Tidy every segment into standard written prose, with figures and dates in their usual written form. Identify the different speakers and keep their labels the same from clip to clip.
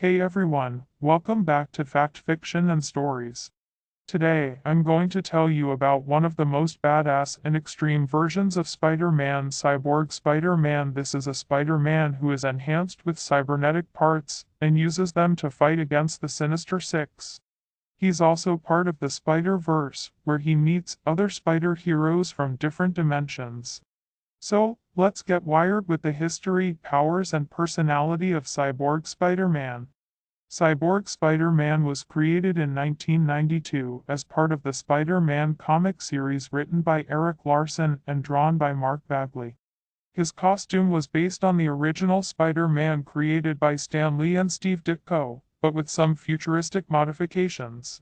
Speaker 1: Hey everyone, welcome back to Fact Fiction and Stories. Today, I'm going to tell you about one of the most badass and extreme versions of Spider-Man, Cyborg Spider-Man. This is a Spider-Man who is enhanced with cybernetic parts and uses them to fight against the Sinister Six. He's also part of the Spider-Verse, where he meets other spider heroes from different dimensions. So, let's get wired with the history, powers, and personality of Cyborg Spider-Man. Cyborg Spider-Man was created in 1992 as part of the Spider-Man comic series written by Eric Larson and drawn by Mark Bagley. His costume was based on the original Spider-Man created by Stan Lee and Steve Ditko, but with some futuristic modifications.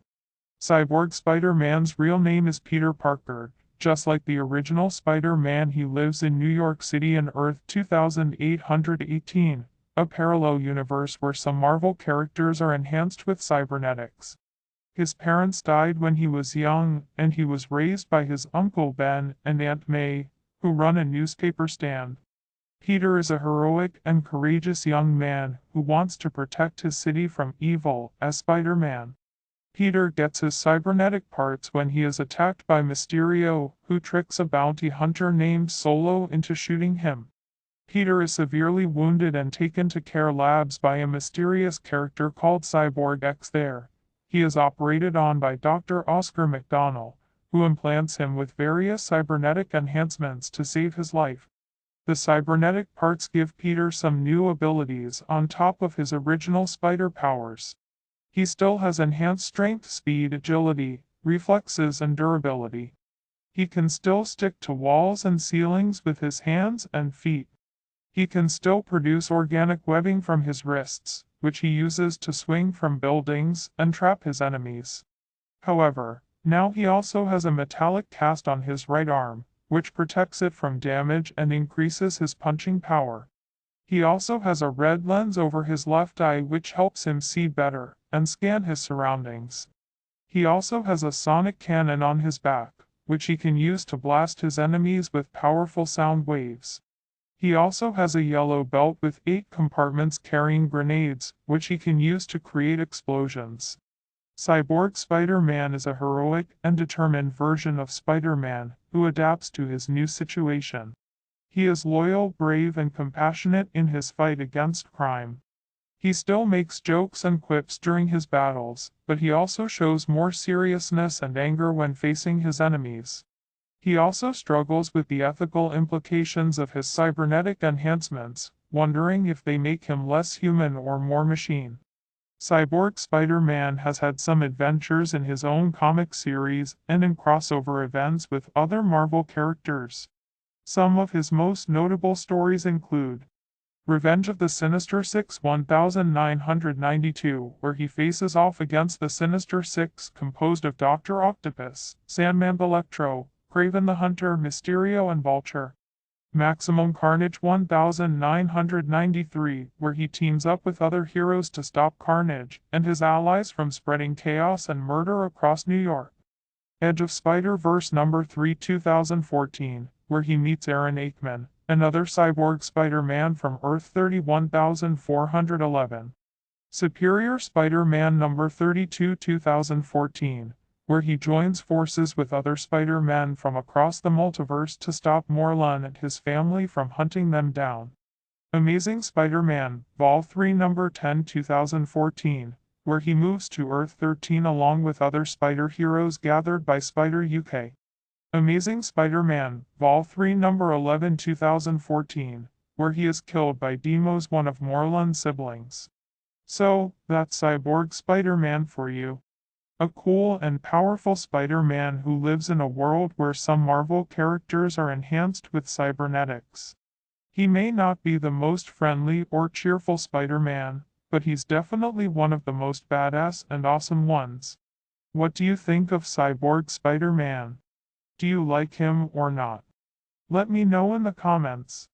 Speaker 1: Cyborg Spider-Man's real name is Peter Parker. Just like the original Spider-Man, he lives in New York City in Earth 2818, a parallel universe where some Marvel characters are enhanced with cybernetics. His parents died when he was young, and he was raised by his Uncle Ben and Aunt May, who run a newspaper stand. Peter is a heroic and courageous young man who wants to protect his city from evil as Spider-Man. Peter gets his cybernetic parts when he is attacked by Mysterio, who tricks a bounty hunter named Solo into shooting him. Peter is severely wounded and taken to Care Labs by a mysterious character called Cyborg X there. He is operated on by Dr. Oscar McDonnell, who implants him with various cybernetic enhancements to save his life. The cybernetic parts give Peter some new abilities on top of his original spider powers. He still has enhanced strength, speed, agility, reflexes, and durability. He can still stick to walls and ceilings with his hands and feet. He can still produce organic webbing from his wrists, which he uses to swing from buildings and trap his enemies. However, now he also has a metallic cast on his right arm, which protects it from damage and increases his punching power. He also has a red lens over his left eye which helps him see better and scan his surroundings. He also has a sonic cannon on his back, which he can use to blast his enemies with powerful sound waves. He also has a yellow belt with 8 compartments carrying grenades, which he can use to create explosions. Cyborg Spider-Man is a heroic and determined version of Spider-Man who adapts to his new situation. He is loyal, brave, and compassionate in his fight against crime. He still makes jokes and quips during his battles, but he also shows more seriousness and anger when facing his enemies. He also struggles with the ethical implications of his cybernetic enhancements, wondering if they make him less human or more machine. Cyborg Spider-Man has had some adventures in his own comic series and in crossover events with other Marvel characters. Some of his most notable stories include Revenge of the Sinister Six 1992, where he faces off against the Sinister Six composed of Dr. Octopus, Sandman, Electro, Kraven the Hunter, Mysterio, and Vulture. Maximum Carnage 1993, where he teams up with other heroes to stop Carnage and his allies from spreading chaos and murder across New York. Edge of Spider-Verse number 3 2014, where he meets Aaron Aikman, another cyborg Spider-Man from Earth 31411. Superior Spider-Man number 32 2014, where he joins forces with other Spider-Man from across the multiverse to stop Morlun and his family from hunting them down. Amazing Spider-Man, Vol 3 number 10 2014, where he moves to Earth 13 along with other spider heroes gathered by Spider UK. Amazing Spider-Man, Vol 3 number 11 2014, where he is killed by Demos, one of Morlun's siblings. So, that's Cyborg Spider-Man for you. A cool and powerful Spider-Man who lives in a world where some Marvel characters are enhanced with cybernetics. He may not be the most friendly or cheerful Spider-Man, but he's definitely one of the most badass and awesome ones. What do you think of Cyborg Spider-Man? Do you like him or not? Let me know in the comments.